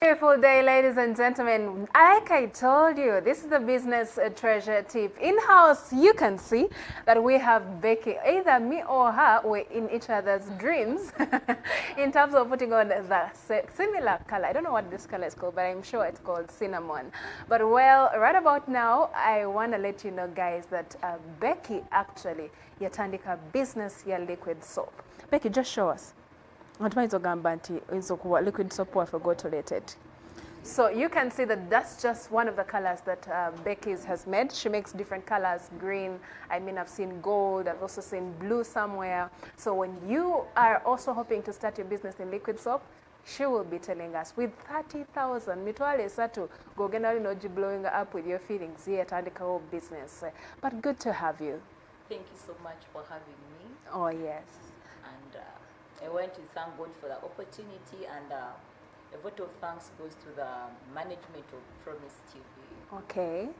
Beautiful day, ladies and gentlemen. Like I told you, this is the business treasure tip. In-house, you can see that we have Becky. Either me or her, we're in each other's dreams in terms of putting on the similar color. I don't know what this color is called, but I'm sure it's called cinnamon. But well, right about now, I want to let you know, guys, that Becky actually yatandika business ya liquid soap. Becky, just show us. Liquid soap waffle. So you can see that that's just one of the colors that Becky's has made. She makes different colors, green. I've seen gold. I've also seen blue somewhere. So when you are also hoping to start your business in liquid soap, she will be telling us with 30,000 mitwale satu go generally blowing up with your feelings here at the business. But good to have you. Thank you so much for having me. Oh yes. And I want to thank God for the opportunity, and a vote of thanks goes to the management of Promise TV. Okay.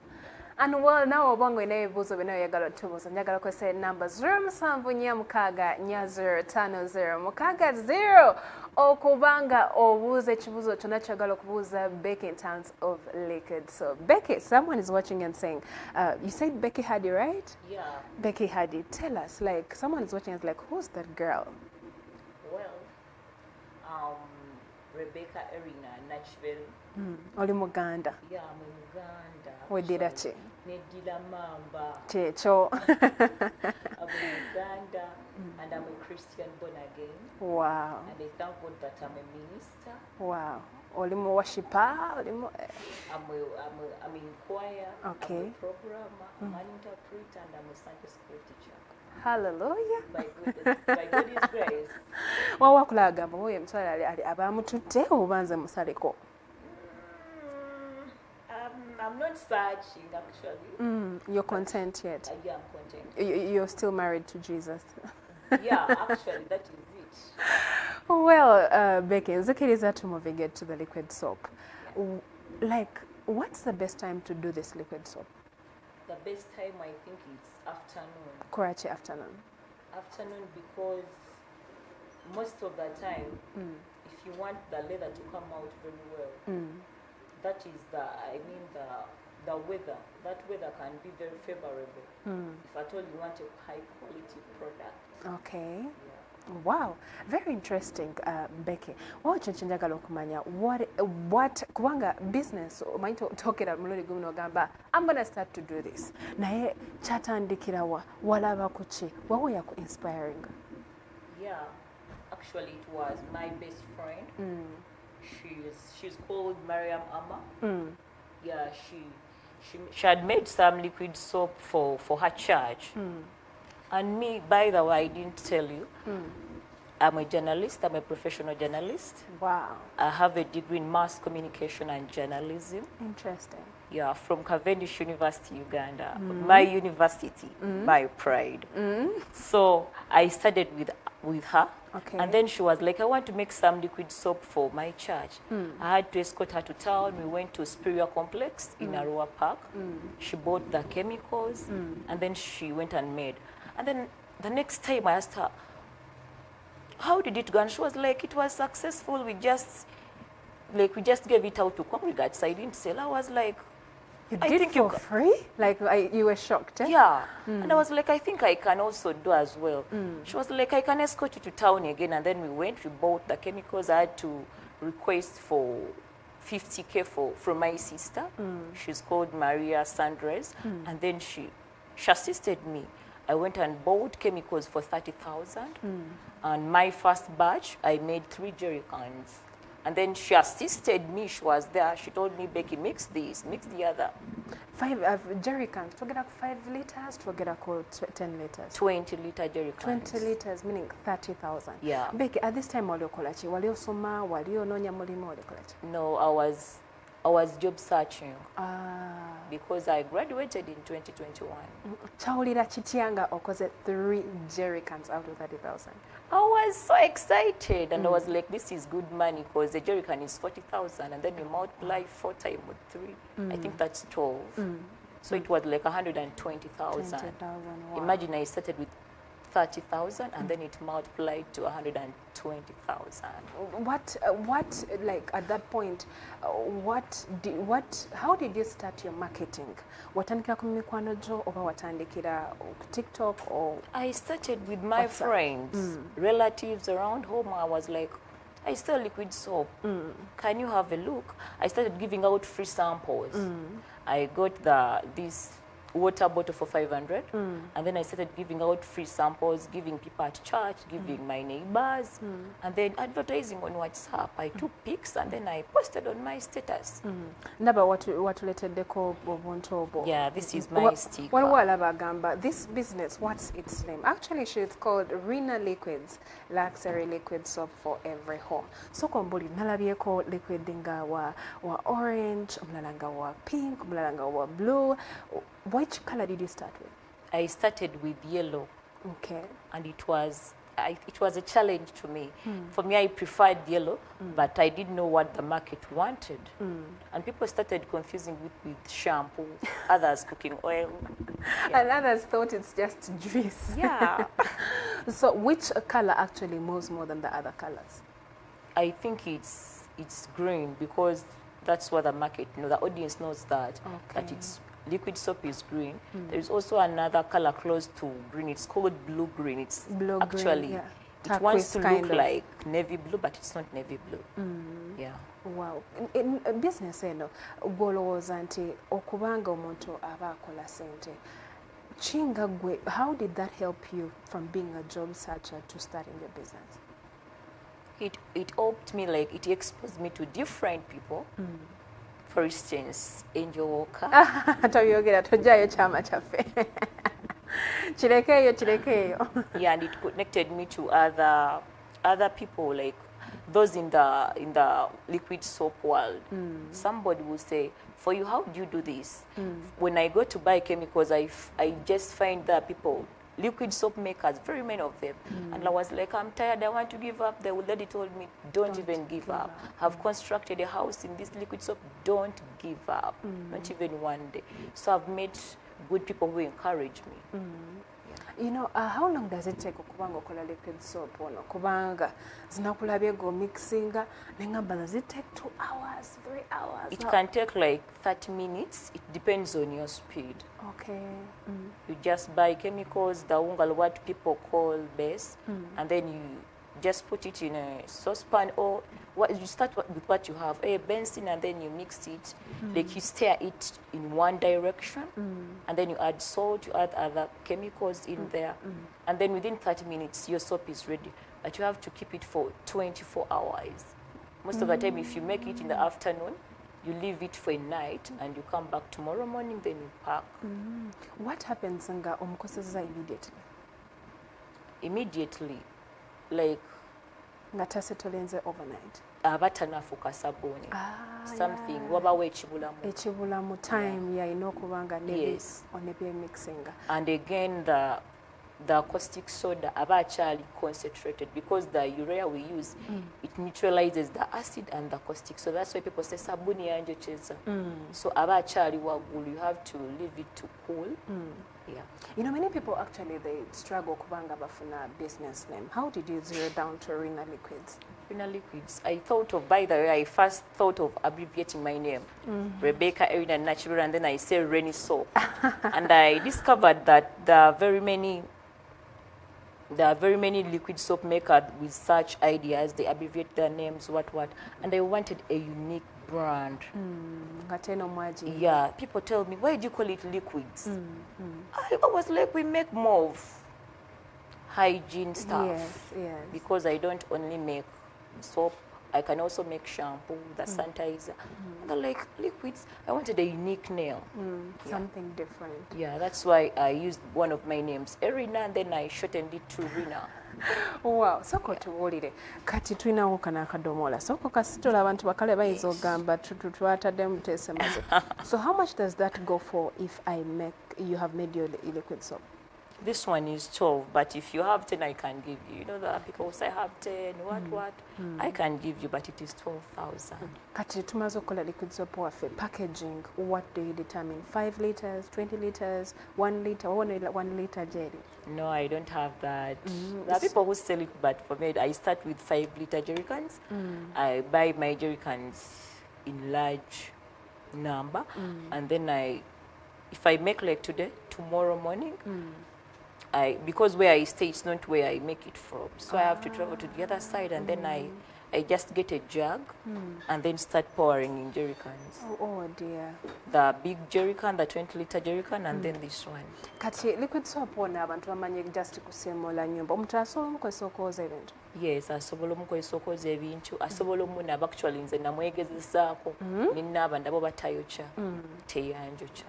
And well, now obongo inayebuzo bino yagala tubuzo njagala kwese number 074950 mukaga 0 okubanga obuze ekibuzo kyonna kyagala okubuuza Becky in terms of liquid. So Becky, someone is watching and saying, you said Becky Haddy, right? Yeah. Becky Haddy, tell us, like, someone is watching us, like, who's that girl? Well, Rebecca Erina Nashville. Oli Muganda. Yeah, I'm Uganda. Wedira ki? Nedila Mamba. Checho. I'm Uganda, and I'm a Christian born again. Wow. And I thank God that I'm a minister. Wow. Oli mu worshiper? I'm in choir. Okay. I'm a programmer. I'm an interpreter, and I'm a Sunday school teacher. Hallelujah. By God's grace. Wawakulaga mwoyo msala ali abamututte obanze musaleko. I'm not searching actually. You're content yet? Yeah, I'm content. You're still married to Jesus? Yeah, actually that is it. Well, Becky, nzikiriza moving it to the liquid soap. Like, what's the best time to do this liquid soap? The best time, I think, it's afternoon. Kurachi afternoon. Afternoon, because most of the time, if you want the leather to come out very well, that is the weather. That weather can be very favorable. If at all you want a high quality product. Okay. Yeah. Wow, very interesting, Becky. What kubanga business talking I'm going to start to do this. Naye chatandikira walaba kuchi wawe yaku inspiring. Yeah, actually it was my best friend. She's called Mariam Amma. Yeah, she had made some liquid soap for her church. And me, by the way, I didn't tell you, I'm a journalist. I'm a professional journalist. Wow. I have a degree in mass communication and journalism. Interesting. Yeah, from Cavendish University, Uganda. My university, my pride. So I studied with her. Okay. And then she was like, I want to make some liquid soap for my church. I had to escort her to town. We went to Superior Complex in Arua Park. She bought the chemicals, and then she went and made. And then the next time I asked her, how did it go? And she was like, it was successful. We just gave it out to congregants. I didn't sell. I was like, you did it for free? Like, you were shocked, eh? Yeah. And I was like, I think I can also do as well. She was like, I can escort you to town again. And then we went, we bought the chemicals. I had to request for 50K from my sister. She's called Maria Sandres. And then she assisted me. I went and bought chemicals for 30,000. And my first batch, I made 3 jerry cans. And then she assisted me. She was there. She told me, Becky, mix this, mix the other. 5 jerry cans. Forget 5 liters. Forget 10 liters. 20-liter jerry cans. 20 liters, meaning 30,000. Yeah. Becky, at this time, wali okolachi? Wali osoma? Wali ononya mulimo? Wali okolachi? No, I was job searching. Because I graduated in 2021. Chawulira chityanga okoze 3 jerry cans out of 30,000. I was so excited, and I was like, this is good money, because the jerry can is 40,000, and then you multiply 4 times with 3. I think that's 12. So it was like 120,000. Wow. Imagine I started with 30,000 and then it multiplied to 120,000. What like at that point, how did you start your marketing? Watandikira ku mikwano gyo oba watandikira TikTok or? I started with my WhatsApp. friends, relatives around home. I was like, I sell liquid soap. Can you have a look? I started giving out free samples. I got this water bottle for 500 and then I started giving out free samples, giving people at church, giving my neighbors, and then advertising on WhatsApp. I took pics and then I posted on my status. Ndaba watuleteddeko obuntu obwo. Yeah, this is my sticker. Waliwo alaba agamba, this business, what's its name? Actually, she's called Rina Liquids, luxury liquid soap for every home. So kombuli nalabyeko liquid nga wa orange, omulala nga wa pink, omulala nga wa blue. Which color did you start with? I started with yellow. Okay. And it was a challenge to me. For me, I preferred yellow, but I didn't know what the market wanted. And people started confusing it with shampoo, others cooking oil. And others thought it's just juice. Yeah. So which color actually moves more than the other colors? I think it's green because that's what the market, the audience knows that it's liquid soap is green. There is also another color close to green. It's called blue green. It's Blue actually green, yeah. it wants to Turquoise look kind of. like navy blue, but it's not navy blue. Yeah. Wow. In business eno gwolowooza nti okubanga omuntu aba akola sente kinga gwe, how did that help you from being a job searcher to starting your business? It helped me, like it exposed me to different people. For instance, Angel Walker. Tobyogera tojjayo kyama kyaffe. Kirekeeyo. Yeah, and it connected me to other people, like those in the liquid soap world. Somebody will say, for you, how do you do this? When I go to buy chemicals, I just find that people, liquid soap makers, very many of them. And I was like, I'm tired, I want to give up. The lady told me, don't even give up. I've constructed a house in this liquid soap, don't give up. Not even one day. So I've met good people who encourage me. You know, how long does it take okubanga okola liquid soap ono? Kubanga zinakulabye go mixinga nengamba, does it take 2 hours, 3 hours? It can take like 30 minutes. It depends on your speed. Okay. You just buy chemicals, the ungal, what people call base, and then you just put it in a saucepan, or you start with what you have, a benzene, and then you mix it, like you stir it in one direction, and then you add salt, you add other chemicals in there, and then within 30 minutes your soap is ready. But you have to keep it for 24 hours. Most of the time, if you make it in the afternoon, you leave it for a night and you come back tomorrow morning, then you pack. What happens nga omukozesa immediately? Immediately, like Nga tasetolenze overnight. abatanafuka sabuni. Something wabawo ekibulamu. Ekibulamu time yalina okubanga Yes. onebye mixinga. And again, the caustic soda aba akyali concentrated because the urea we use, it neutralizes the acid and the caustic. So that's why people say sabuni yanje cheza. So aba akyali waggulu, you have to leave it to cool. Yeah. You know, many people actually, they struggle kubanga bafuna business name. How did you zero down to Rina Liquids? Rina Liquids. I thought of, by the way, I first thought of abbreviating my name, Rebecca Erina Natural, and then I say Reni Soap. And I discovered that there are very many liquid soap makers with such ideas. They abbreviate their names, what, and I wanted a unique brand. Ngateno mwaji. Yeah, people tell me, why do you call it liquids? I was like, we make more of hygiene stuff. Yes. Because I don't only make soap, I can also make shampoo, the sanitizer. And they're like, liquids, I wanted a unique name. Something different. Yeah, that's why I used one of my names, Erina, and then I shortened it to Rina. Wow, soko tuwulire kati tulinawo kana akadomola soko kasitula abantu bakale bayinza ogamba twataddemu muteese maze. So how much does that go for if you have made your liquid soap? This one is 12, but if you have 10, I can give you. You know that people say I have 10, what? I can give you, but it is 12,000. Kati tumaze okukola liquid soap waffe, packaging, what do you determine? 5 liters, 20 liters, 1 liter, 1 liter jelly? No, I don't have that. There are people who sell it, but for me, I start with 5-liter jerrycans. I buy my jerrycans in large number, and then if I make like today, tomorrow morning, because where I stay, it's not where I make it from. So I have to travel to the other side, and then I just get a jug and then start pouring in jerry cans. Oh dear. The big jerry can, the 20-liter jerry can, and then this one. Kati liquid soap ona abantu bamanye just kusemola nyumba. Omuntu asobola omukozesa okwoza ebintu. Yes, asobola omukozesa okwoza ebintu. Asobola omunaba actually nze namwegezesaako. Ninaba ndabo batayokya. Teyanjokya.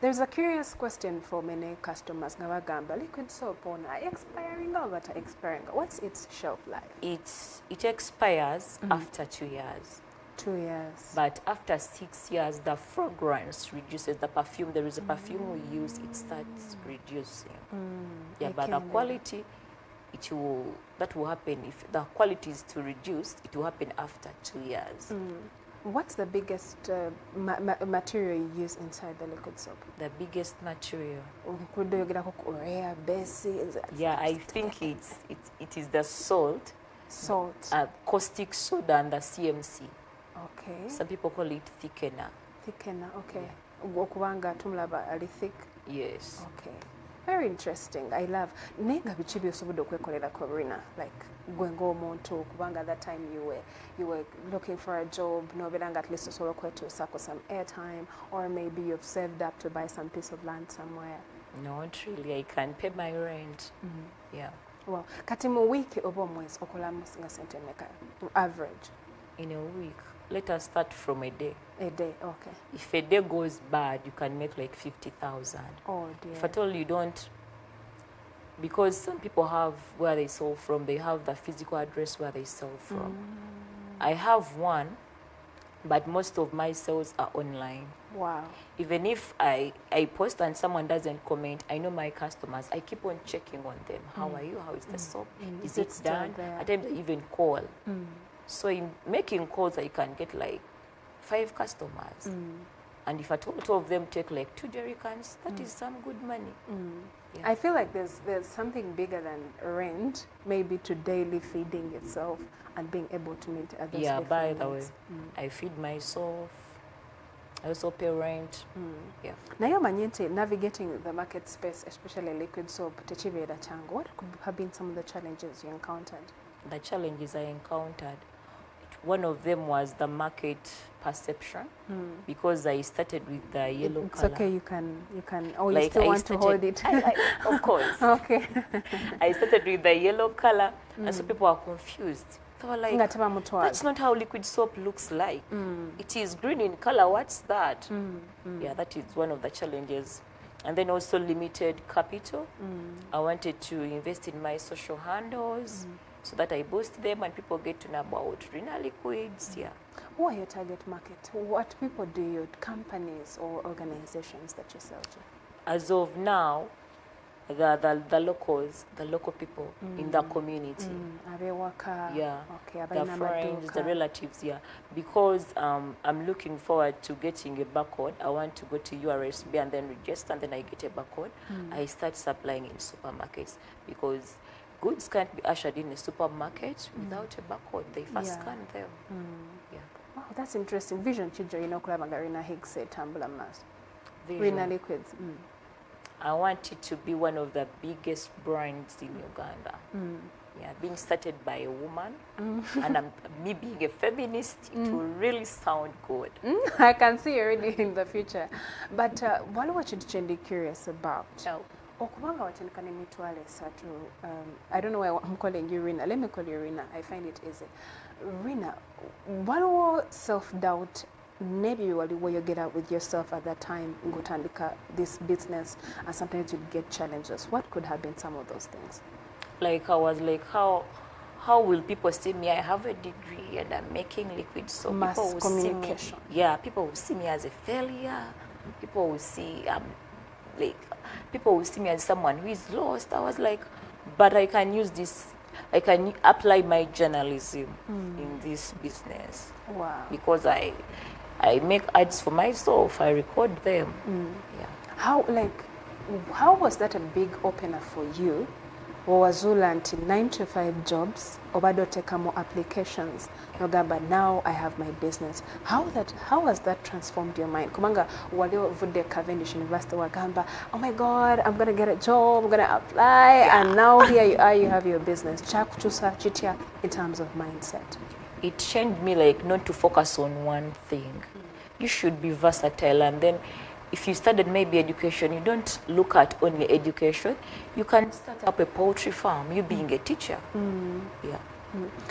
There's a curious question for many customers nga bagamba liquid soap ona expiring or but expiring. What's its shelf life? It expires after 2 years. 2 years. But after 6 years, the fragrance reduces. The perfume, there is a perfume we use, it starts reducing. Yeah, but the quality, that will happen if the quality is to reduce. It will happen after 2 years. What's the biggest material you use inside the liquid soap? The biggest material. Yeah, I think it is the salt. Salt. Caustic soda and the CMC. Okay. Some people call it thickener. Thickener, okay. Okubanga tumulaba ali thick. Yes. Okay. Very interesting. I love. Nenga bichi byosobola okwekolera ko Rina, like gwengo omuntu kubanga that time you were looking for a job, no belanga at least osobola okwetuusako some airtime, or maybe you've saved up to buy some piece of land somewhere. Not really. I can pay my rent. Yeah. Well, kati mu week oba omwezi okolamu nga sente meka average? In a week. Let us start from a day. A day, okay. If a day goes bad, you can make like 50,000. Oh dear. If at all you don't, because some people have where they sell from, they have the physical address where they sell from. I have one, but most of my sales are online. Wow. Even if I post and someone doesn't comment, I know my customers. I keep on checking on them. How are you? How is the soap? Is it done? At times I even call. So in making calls, I can get like 5 customers. And if at all 2 of them take like 2 jerry cans, that is some good money. Yeah. I feel like there's something bigger than rent, maybe to daily feeding yourself and being able to meet others. Yeah, by the way, I feed myself. I also pay rent. Yeah. Now you're managing navigating the market space, especially liquid soap, techibeera changu. What could have been some of the challenges you encountered? The challenges I encountered, one of them was the market perception, because I started with the yellow color. It's okay, you can. Oh, like you still want to hold it? Of course. Okay. I started with the yellow color, and so people are confused. They were like, that's not how liquid soap looks like. It is green in color. What's that? Yeah, that is one of the challenges. And then also limited capital. I wanted to invest in my social handles so that I boost them and people get to know about Rina liquids. Yeah. Who are your target market? What people do you, companies or organizations that you sell to? As of now, the locals, the local people in the community. Yeah. Okay. The friends, the relatives, yeah. Because I'm looking forward to getting a barcode. I want to go to URSB and then register, and then I get a barcode. I start supplying in supermarkets, because goods can't be ushered in a supermarket without a barcode. They first scan them. Yeah. Wow, that's interesting. Vision Chijo, you know, Rina Higgs said Tambula Mass. Rina Liquids. I want it to be one of the biggest brands in Uganda. Yeah, being started by a woman, and me being a feminist, it will really sound good. I can see already in the future. But what you're curious about? Okubanga watendekana emitwalo esatu, I don't know why I'm calling you Rina. Let me call you Rina. I find it easy. Rina, what self-doubt maybe where you get out with yourself at that time, ngotandika this business, and sometimes you get challenges? What could have been some of those things? Like I was like, how will people see me? I have a degree and I'm making liquid soap. Mass communication. People will see me as a failure. People will see people will see me as someone who is lost. I was like, but I can use this. I can apply my journalism in this business. Wow. Because I make ads for myself. I record them. Yeah. How, like, how was that a big opener for you? Wawazula nti 9 to 5 jobs, obadde otekamu applications, nogamba now I have my business. How has that transformed your mind? Kubanga wali ovudde Cavendish University wagamba, oh my God, I'm going to get a job, I'm going to apply, and now here you are, you have your business. Kyakukyusa kitya in terms of mindset? It changed me like not to focus on one thing. You should be versatile, and then if you studied maybe education, you don't look at only education. You can start up a poultry farm, you being a teacher. Yeah.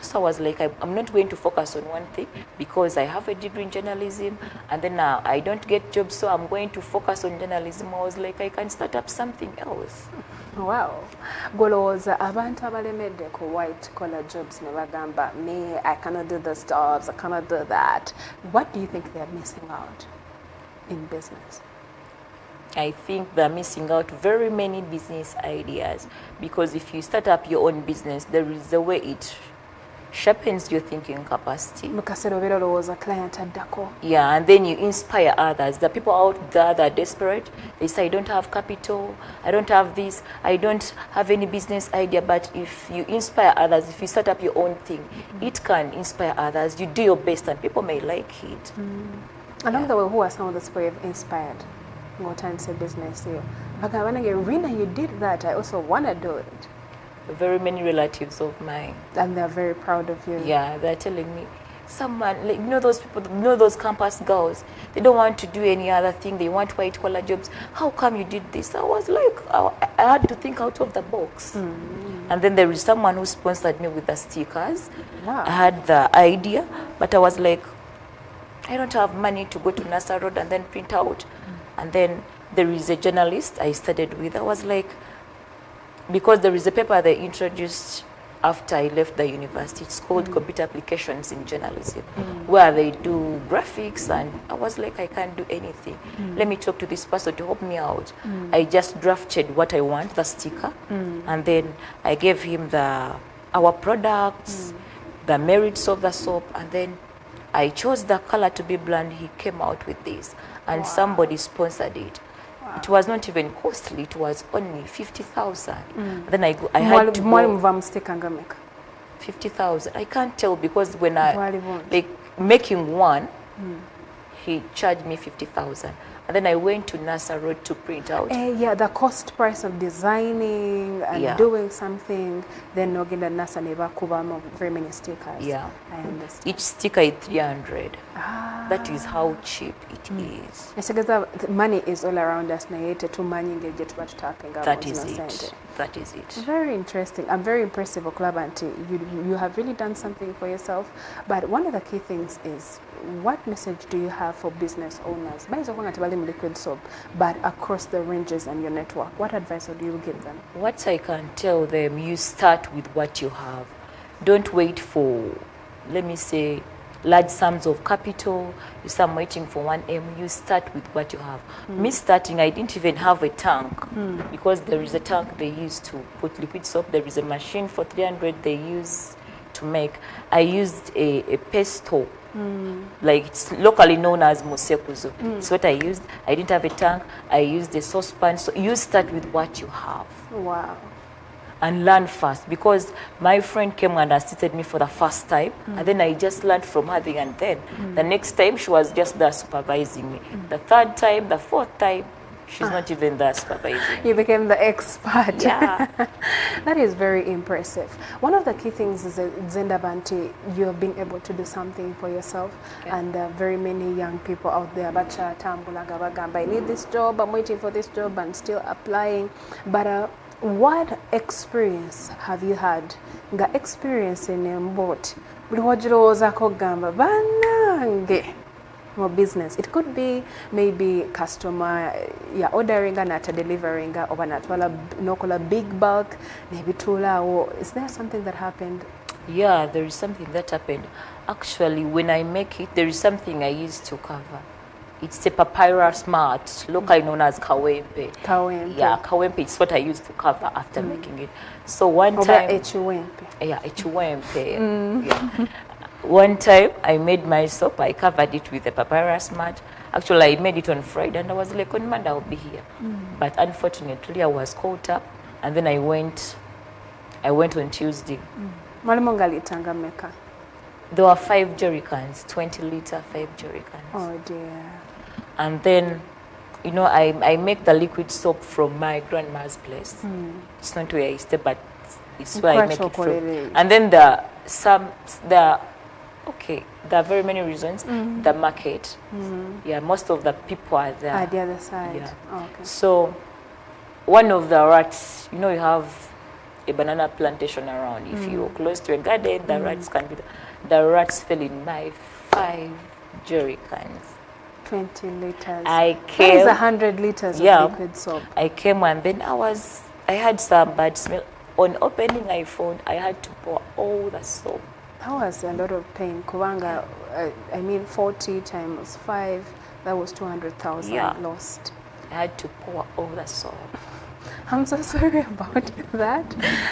So I was like, I'm not going to focus on one thing because I have a degree in journalism, and then I don't get jobs, so I'm going to focus on journalism. I was like, I can start up something else. Wow. Golowooza abantu abalemedde ku white collar jobs ne bagamba, me, I cannot do those jobs, I cannot do that. What do you think they're missing out in business? I think they're missing out very many business ideas, because if you start up your own business, there is a way it sharpens your thinking capacity. Mukasero obeera olowooza client addako. Yeah, and then you inspire others. The people out there that are desperate, they say, I don't have capital, I don't have this, I don't have any business idea. But if you inspire others, if you start up your own thing, it can inspire others. You do your best and people may like it. Along the way, who are some of those people you've inspired? Ngotandise business here. Bagamba, Rina, you did that, I also want to do it. Very many relatives of mine. And they're very proud of you. Yeah, they're telling me, someone, like, those people, those campus girls, they don't want to do any other thing, they want white collar jobs. How come you did this? I was like, I had to think out of the box. And then there is someone who sponsored me with the stickers. Wow. I had the idea, but I was like, I don't have money to go to NASA Road and then print out. And then there is a journalist I studied with. I was like, because there is a paper they introduced after I left the university. It's called Computer Applications in Journalism, where they do graphics, and I was like, I can't do anything. Let me talk to this person to help me out. I just drafted what I want, the sticker, and then I gave him our products, the merits of the soap, and then I chose the color to be blonde. He came out with this, and somebody sponsored it. It was not even costly. It was only 50,000. Then I had to go 50,000. I can't tell because when like making one, he charged me 50,000. And then I went to NASA Road to print out. Yeah, the cost price of designing and doing something, then Nogenda NASA neba kubamo very many stickers. Yeah. I understand. Each sticker is 300. That is how cheap it is. The money is all around us. That is it. That is it. Very interesting. I'm very impressed with Club Auntie. You have really done something for yourself. But one of the key things is, what message do you have for business owners? Liquid soap, but across the ranges and your network. What advice do you give them? What I can tell them, you start with what you have. Don't wait for, let me say, large sums of capital. You start waiting for 1M. You start with what you have. Me starting, I didn't even have a tank because there is a tank they use to put liquid soap. There is a machine for 300 they use to make. I used a pesto. Like it's locally known as musekuzo. It's what I used. I didn't have a tank. I used a saucepan. So you start with what you have. Wow. And learn fast, because my friend came and assisted me for the first time, and then I just learned from her there and then. The next time she was just there supervising me. The third time, the fourth time, she's not even there supervising. You became the expert. Yeah. That is very impressive. One of the key things is that Zenda Banti, you have been able to do something for yourself, and very many young people out there, bacha tambulaga bagamba, I need this job, I'm waiting for this job, and still applying. But what experience have you had? Nga experience in mbot. Buli wajirowoozako gamba banange more business. It could be maybe customer ordering and not delivering or nokola big bulk, maybe tula, or is there something that happened? Yeah, there is something that happened. Actually, when I make it, there is something I used to cover. It's a papyrus mat, locally known as kawempe. Kawempe. Yeah, kawempe is what I used to cover after making it. So one time... Echuwempe. Yeah, echuwempe. Yeah. One time I made my soap, I covered it with a papyrus mat. Actually, I made it on Friday and I was like, on Monday I'll be here. But unfortunately, I was caught up and then I went on Tuesday. Mwalimu ngalitanga meka. There were 5 jerrycans, 20-liter, 5 jerrycans. Oh dear. And then, you know, I make the liquid soap from my grandma's place. It's not where I stay, but it's where I make it from. And then there are very many reasons. The market, yeah, most of the people are there. At the other side. Yeah. Oh, okay. So one of the rats, you know, you have a banana plantation around. If you're close to a garden, the rats can be there. The rats fell in my 5 jerry cans. 20 liters. I That came. is 100 liters Yeah. of liquid soap. I came and then I had some bad smell. On opening, I found I had to pour all the soap. That was a lot of pain. Kubanga, I mean 40 times 5, that was 200,000 Yeah. lost. I had to pour all the soap. I'm so sorry about that.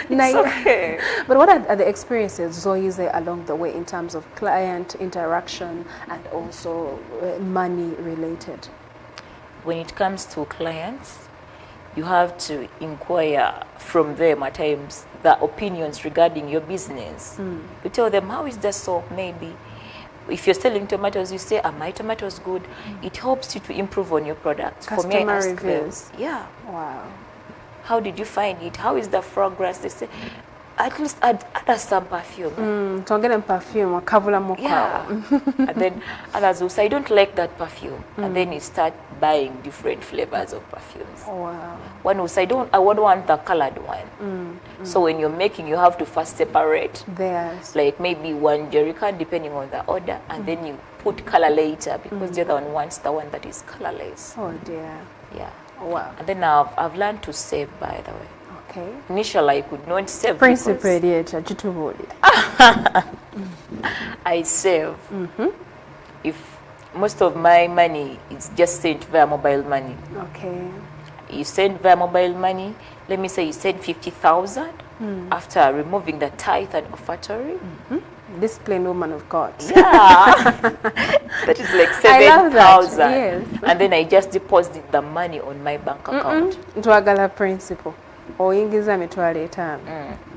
It's okay. But what are the experiences Zoe along the way in terms of client interaction and also money related? When it comes to clients, you have to inquire from them at times the opinions regarding your business. You tell them, how is the soap? Maybe if you're selling tomatoes, you say, are my tomatoes good? It helps you to improve on your product. For me, I Customer ask reviews. them, yeah, Wow. how did you find it? How is the fragrance? They say, at least add some perfume. Tongere perfume, wakavula mukwa. Yeah. And then others will say, I don't like that perfume. And then you start buying different flavors of perfumes. Wow. One will say, I don't want the colored one. So when you're making, you have to first separate, Theirs. like maybe 1 jerrycan depending on the order, and then you put color later because the other one wants the one that is colorless. Oh dear. Yeah. Wow. And then I've learned to save, by the way. Okay. Initially, I could not save. Principle because yet chitubuli. I save. If most of my money is just sent via mobile money, Okay. you send via mobile money. Let me say you send 50,000 after removing the tithe and offertory. Disciplined woman of God. Yeah, that is like I love that, 7,000. yes. And then I just deposit the money on my bank account. Twagala principle. Oyingiza mitwalo 5.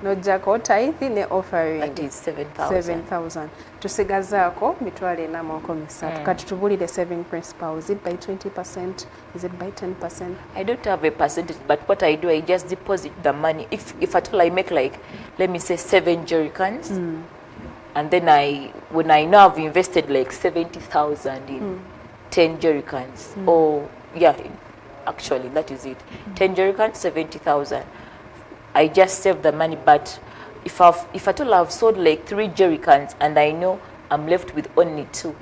Nojjako tithe ne offering. That is 7,000. 7,000. Tusigazaako mitwalo 4 mwoko 3. Kati tubulire saving principle. Is it by 20%? Is it by 10%? I don't have a percentage, but what I do, I just deposit the money. If at all I make like, let me say 7 jerrycans, and then when I know I've invested like 70,000 in 10 jerrycans, or yeah, actually that is it, 10 jerrycans, 70,000. I just save the money, but if at all I've sold like 3 jerrycans and I know I'm left with only 2,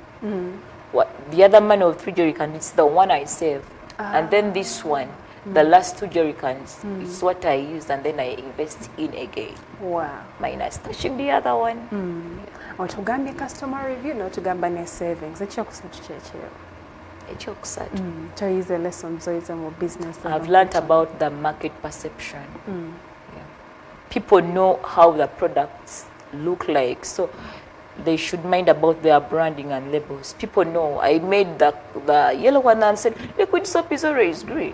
what the other money of 3 jerrycans, it's the one I save, and then this one, the last 2 jerrycans, is what I use, and then I invest in again. Wow. Minus touching the other one. Otugambye customer review n'otugamba ne savings. Ekyokusatu kyekiro. Ekyokusatu. Kyoyize lessons oyize mu business. I've learned about the market perception. Yeah. People know how the products look like, so they should mind about their branding and labels. People know. I made the yellow one and said, liquid soap is always green.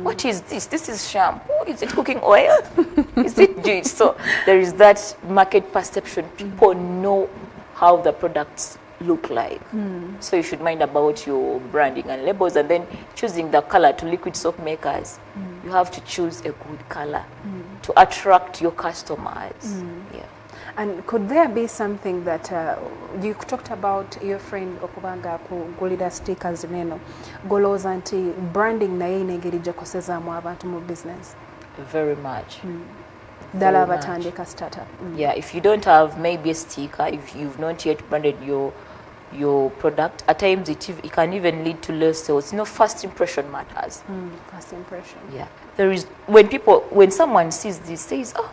What is this? This is shampoo. Is it cooking oil? Is it juice? So there is that market perception. People know how the products look like. So you should mind about your branding and labels, and then choosing the color. To liquid soap makers, you have to choose a good color to attract your customers. Yeah. And could there be something that you talked about your friend okubanga kugulira stickers neno golowooza nti branding naye n'engeri gyekosezaamu abantu mu business? Very much. Ddala abatandika startup. Yeah, if you don't have maybe a sticker, if you've not yet branded your product, at times it can even lead to low sales. You know, first impression matters. First impression. Yeah, there is when someone sees this, says, "Oh,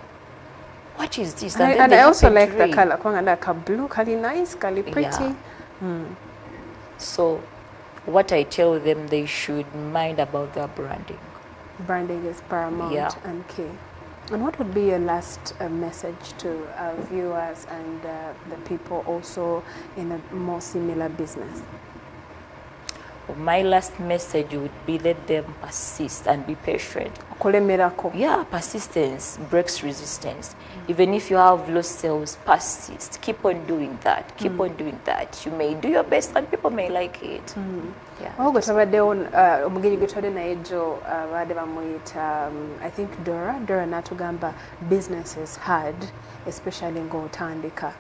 what is this?" And I also like the color. Like a blue, kali nice, kali pretty. Yeah. So, what I tell them, they should mind about their branding. Branding is paramount Yeah. and key. And what would be your last message to viewers and the people also in a more similar business? My last message would be let them persist and be patient. Okulemerako. Yeah, persistence breaks resistance. Even if you have low sales, persist. Keep on doing that. Keep on doing that. You may do your best and people may like it. Yeah. Ahubwo tabaddewo omugenyi gwe twali naye jo baadde bamuyita I think Dora n'atugamba business is hard especially ng'otandika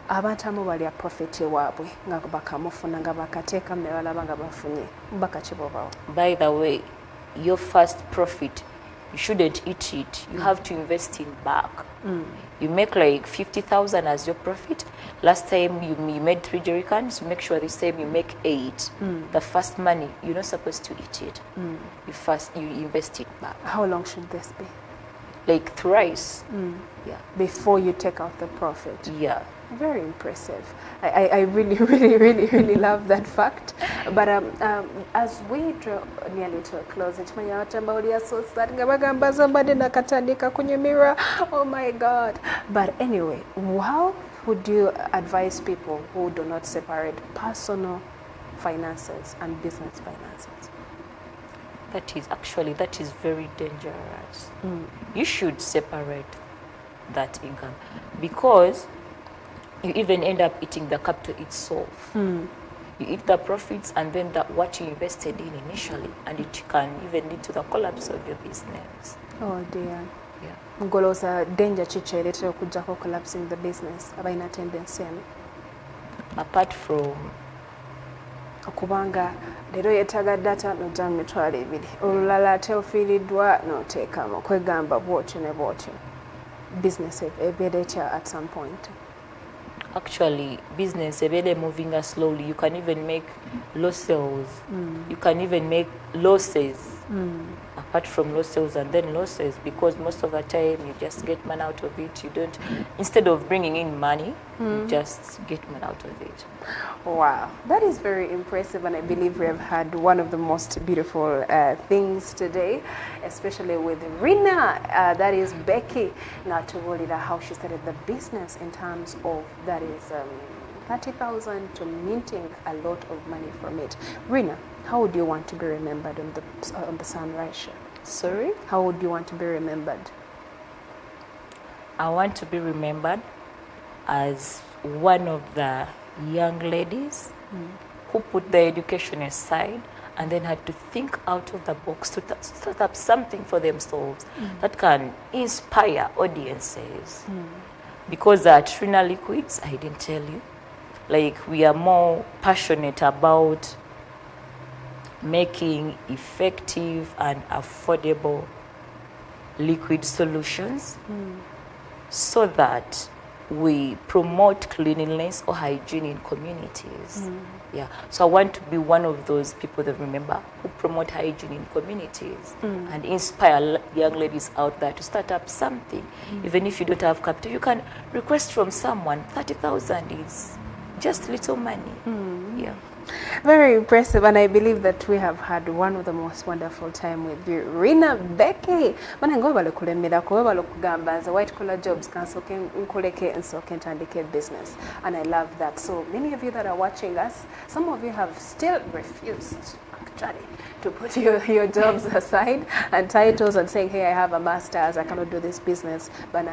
abantu amu balya profit waabwe nga bakamufuna nga bakateekamu ne balaba nga bafunye bakakibobawo. By the way, your first profit, you shouldn't eat it. You have to invest in back. You make like 50,000 as your profit. Last time you made 3 jerry cans, you make sure this time you make 8. The first money, you're not supposed to eat it. You invest it back. How long should this be? Like thrice. Yeah. Before you take out the profit? Yeah. Very impressive. I really love that fact. But as we draw nearly to a close, oh my God. But anyway, how would you advise people who do not separate personal finances and business finances? That is very dangerous. You should separate that income because you even end up eating the capital itself. You eat the profits and then what you invested in initially, and it can even lead to the collapse of your business. Oh dear. Yeah. Ngoloza danger chicho eletera okujjako collapsing the business abalina tendency eno. Apart from okubanga leero yeetaaga data n'ojja mu mitwalo 2 olulala ate ofiiriddwa n'oteekamu kwegamba bw'otyo ne bw'otyo. Business ebeera etya at some point. Actually, business ebede moving us slowly. You can even make low sales. You can even make losses. Apart from low sales and then losses, because most of the time you just get money out of it. You don't, instead of bringing in money, you just get money out of it. Wow, that is very impressive, and I believe we have had one of the most beautiful things today, especially with Rina, that is Becky, Natuwolira, how she started the business in terms of, that is 30,000 to minting a lot of money from it. Rina, how would you want to be remembered on the Sunrise Show? Sorry? How would you want to be remembered? I want to be remembered as one of the young ladies who put their education aside and then had to think out of the box to start up something for themselves that can inspire audiences. Because at Rina Liquids, I didn't tell you, like we are more passionate about making effective and affordable liquid solutions so that we promote cleanliness or hygiene in communities. Yeah, so I want to be one of those people that remember who promote hygiene in communities and inspire young ladies out there to start up something. Even if you don't have capital, you can request from someone. 30,000 is just little money. Yeah. Very impressive, and I believe that we have had one of the most wonderful time with you, Rina Becky. Manengo bale kulemera ko bale kugamba as white collar jobs kansoke nkoleke nsoke ntandike business, and I love that. So many of you that are watching us, some of you have still refused actually to put your jobs aside and titles and saying, hey, I have a master's, I cannot do this business. But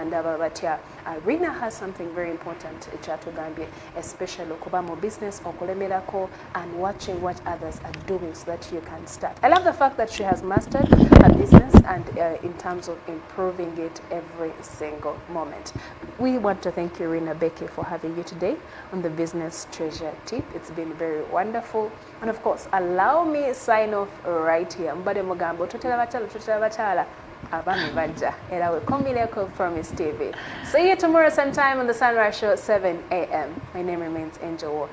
Rina has something very important, especially Okobamo business, Okulemerako, and watching what others are doing so that you can start. I love the fact that she has mastered her business and in terms of improving it every single moment. We want to thank you, Rina Becky, for having you today on the Business Treasure Tip. It's been very wonderful. And of course, allow me sign off right here. Mbade Mugambo, tutela bachala. Abami Banja. And I will come in from Miss TV. See you tomorrow sometime on the Sunrise Show, 7 a.m. My name remains Angel Walker.